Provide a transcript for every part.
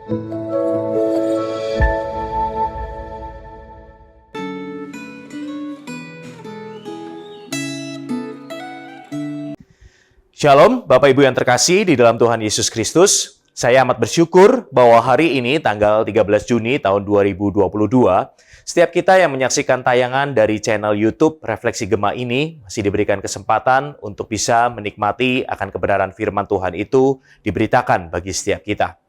Shalom, Bapak Ibu yang terkasih di dalam Tuhan Yesus Kristus. Saya amat bersyukur bahwa hari ini, tanggal 13 Juni tahun 2022, setiap kita yang menyaksikan tayangan dari channel YouTube Refleksi Gema ini masih diberikan kesempatan untuk bisa menikmati akan kebenaran firman Tuhan itu diberitakan bagi setiap kita.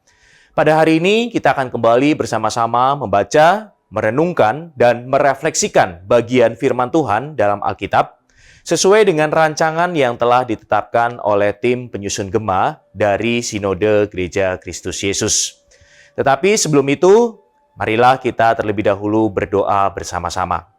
Pada hari ini, kita akan kembali bersama-sama membaca, merenungkan, dan merefleksikan bagian firman Tuhan dalam Alkitab sesuai dengan rancangan yang telah ditetapkan oleh tim penyusun Gema dari Sinode Gereja Kristus Yesus. Tetapi sebelum itu, marilah kita terlebih dahulu berdoa bersama-sama.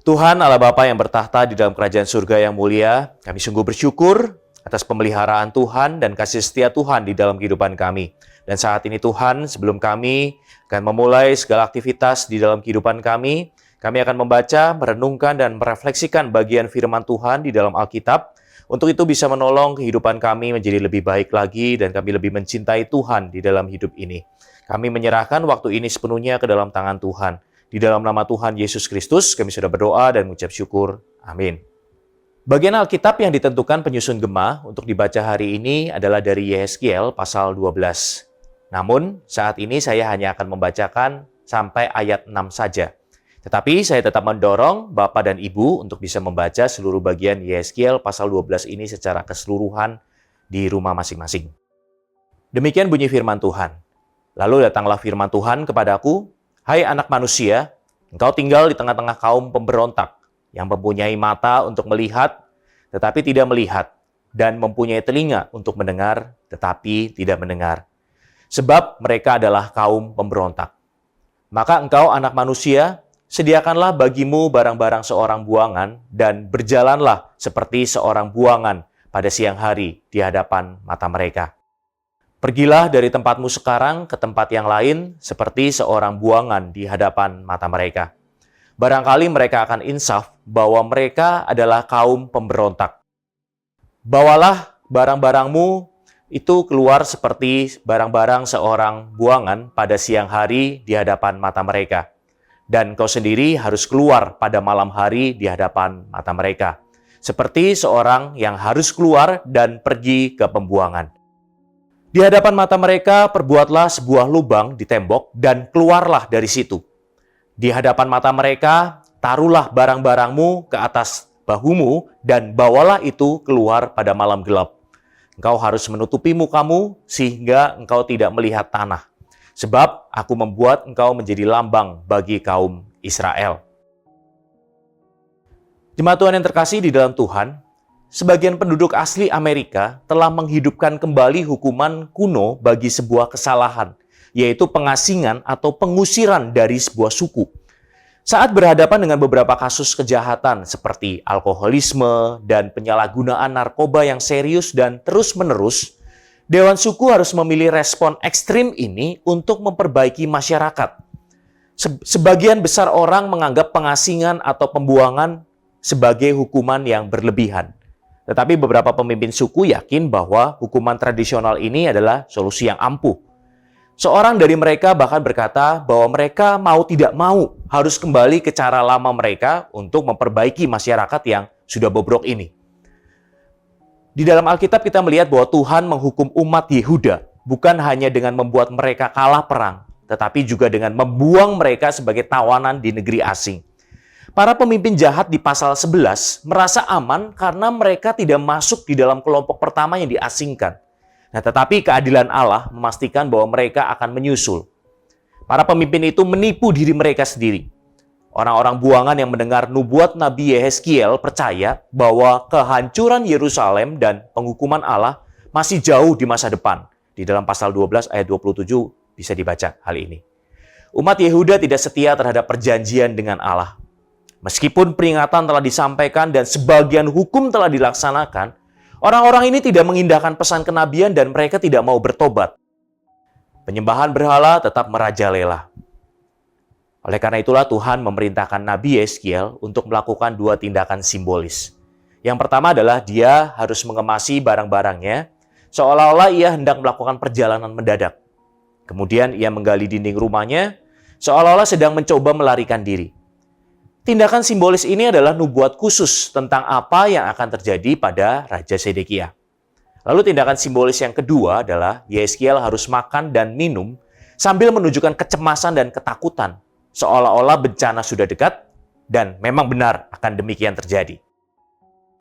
Tuhan Allah Bapa yang bertahta di dalam kerajaan surga yang mulia, kami sungguh bersyukur atas pemeliharaan Tuhan dan kasih setia Tuhan di dalam kehidupan kami. Dan saat ini Tuhan, sebelum kami akan memulai segala aktivitas di dalam kehidupan kami akan membaca, merenungkan, dan merefleksikan bagian firman Tuhan di dalam Alkitab. Untuk itu bisa menolong kehidupan kami menjadi lebih baik lagi dan kami lebih mencintai Tuhan di dalam hidup ini. Kami menyerahkan waktu ini sepenuhnya ke dalam tangan Tuhan. Di dalam nama Tuhan Yesus Kristus, kami sudah berdoa dan mengucap syukur. Amin. Bagian Alkitab yang ditentukan penyusun Gema untuk dibaca hari ini adalah dari Yehezkiel pasal 12. Namun, saat ini saya hanya akan membacakan sampai ayat 6 saja. Tetapi saya tetap mendorong Bapak dan Ibu untuk bisa membaca seluruh bagian Yehezkiel pasal 12 ini secara keseluruhan di rumah masing-masing. Demikian bunyi firman Tuhan. Lalu datanglah firman Tuhan kepadaku, "Hai anak manusia, engkau tinggal di tengah-tengah kaum pemberontak yang mempunyai mata untuk melihat, tetapi tidak melihat, dan mempunyai telinga untuk mendengar, tetapi tidak mendengar. Sebab mereka adalah kaum pemberontak. Maka engkau anak manusia, sediakanlah bagimu barang-barang seorang buangan dan berjalanlah seperti seorang buangan pada siang hari di hadapan mata mereka. Pergilah dari tempatmu sekarang ke tempat yang lain seperti seorang buangan di hadapan mata mereka. Barangkali mereka akan insaf bahwa mereka adalah kaum pemberontak. Bawalah barang-barangmu itu keluar seperti barang-barang seorang buangan pada siang hari di hadapan mata mereka. Dan kau sendiri harus keluar pada malam hari di hadapan mata mereka, seperti seorang yang harus keluar dan pergi ke pembuangan. Di hadapan mata mereka perbuatlah sebuah lubang di tembok dan keluarlah dari situ. Di hadapan mata mereka taruhlah barang-barangmu ke atas bahumu dan bawalah itu keluar pada malam gelap. Engkau harus menutupi mukamu sehingga engkau tidak melihat tanah. Sebab aku membuat engkau menjadi lambang bagi kaum Israel." Jemaat Tuhan yang terkasih di dalam Tuhan, sebagian penduduk asli Amerika telah menghidupkan kembali hukuman kuno bagi sebuah kesalahan, yaitu pengasingan atau pengusiran dari sebuah suku. Saat berhadapan dengan beberapa kasus kejahatan seperti alkoholisme dan penyalahgunaan narkoba yang serius dan terus-menerus, Dewan Suku harus memilih respon ekstrim ini untuk memperbaiki masyarakat. Sebagian besar orang menganggap pengasingan atau pembuangan sebagai hukuman yang berlebihan. Tetapi beberapa pemimpin suku yakin bahwa hukuman tradisional ini adalah solusi yang ampuh. Seorang dari mereka bahkan berkata bahwa mereka mau tidak mau harus kembali ke cara lama mereka untuk memperbaiki masyarakat yang sudah bobrok ini. Di dalam Alkitab kita melihat bahwa Tuhan menghukum umat Yehuda bukan hanya dengan membuat mereka kalah perang, tetapi juga dengan membuang mereka sebagai tawanan di negeri asing. Para pemimpin jahat di pasal 11 merasa aman karena mereka tidak masuk di dalam kelompok pertama yang diasingkan. Nah, tetapi keadilan Allah memastikan bahwa mereka akan menyusul. Para pemimpin itu menipu diri mereka sendiri. Orang-orang buangan yang mendengar nubuat Nabi Yehezkiel percaya bahwa kehancuran Yerusalem dan penghukuman Allah masih jauh di masa depan. Di dalam pasal 12 ayat 27 bisa dibaca hal ini. Umat Yehuda tidak setia terhadap perjanjian dengan Allah. Meskipun peringatan telah disampaikan dan sebagian hukum telah dilaksanakan, orang-orang ini tidak mengindahkan pesan kenabian dan mereka tidak mau bertobat. Penyembahan berhala tetap merajalela. Oleh karena itulah Tuhan memerintahkan Nabi Yehezkiel untuk melakukan dua tindakan simbolis. Yang pertama adalah dia harus mengemasi barang-barangnya seolah-olah ia hendak melakukan perjalanan mendadak. Kemudian ia menggali dinding rumahnya, seolah-olah sedang mencoba melarikan diri. Tindakan simbolis ini adalah nubuat khusus tentang apa yang akan terjadi pada Raja Zedekia. Lalu tindakan simbolis yang kedua adalah Yehezkiel harus makan dan minum sambil menunjukkan kecemasan dan ketakutan, seolah-olah bencana sudah dekat dan memang benar akan demikian terjadi.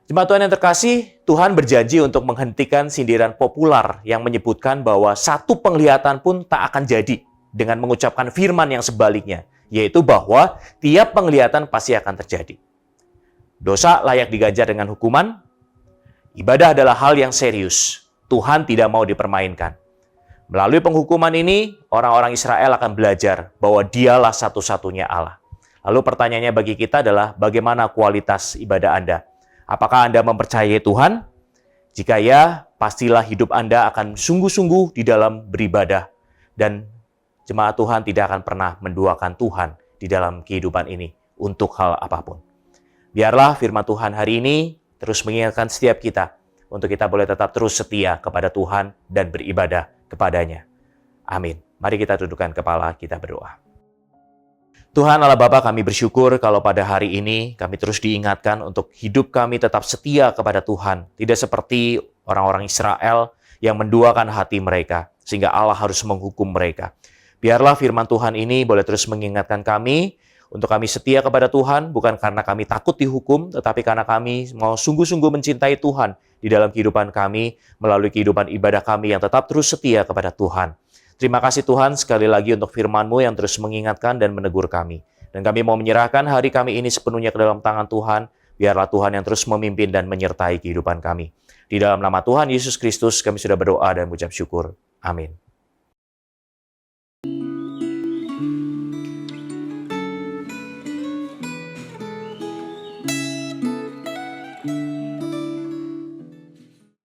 Jemaat Tuhan yang terkasih, Tuhan berjanji untuk menghentikan sindiran populer yang menyebutkan bahwa satu penglihatan pun tak akan jadi dengan mengucapkan firman yang sebaliknya, yaitu bahwa tiap penglihatan pasti akan terjadi. Dosa layak diganjar dengan hukuman. Ibadah adalah hal yang serius. Tuhan tidak mau dipermainkan. Melalui penghukuman ini, orang-orang Israel akan belajar bahwa Dialah satu-satunya Allah. Lalu pertanyaannya bagi kita adalah bagaimana kualitas ibadah Anda? Apakah Anda mempercayai Tuhan? Jika ya, pastilah hidup Anda akan sungguh-sungguh di dalam beribadah. Dan jemaat Tuhan tidak akan pernah menduakan Tuhan di dalam kehidupan ini untuk hal apapun. Biarlah firman Tuhan hari ini terus mengingatkan setiap kita untuk kita boleh tetap terus setia kepada Tuhan dan beribadah kepadanya. Amin. Mari kita dudukkan kepala, kita berdoa. Tuhan Allah Bapa, kami bersyukur kalau pada hari ini kami terus diingatkan untuk hidup kami tetap setia kepada Tuhan. Tidak seperti orang-orang Israel yang menduakan hati mereka, sehingga Allah harus menghukum mereka. Biarlah firman Tuhan ini boleh terus mengingatkan kami, untuk kami setia kepada Tuhan, bukan karena kami takut dihukum, tetapi karena kami mau sungguh-sungguh mencintai Tuhan di dalam kehidupan kami, melalui kehidupan ibadah kami yang tetap terus setia kepada Tuhan. Terima kasih Tuhan sekali lagi untuk firman-Mu yang terus mengingatkan dan menegur kami. Dan kami mau menyerahkan hari kami ini sepenuhnya ke dalam tangan Tuhan. Biarlah Tuhan yang terus memimpin dan menyertai kehidupan kami. Di dalam nama Tuhan Yesus Kristus kami sudah berdoa dan mengucap syukur. Amin.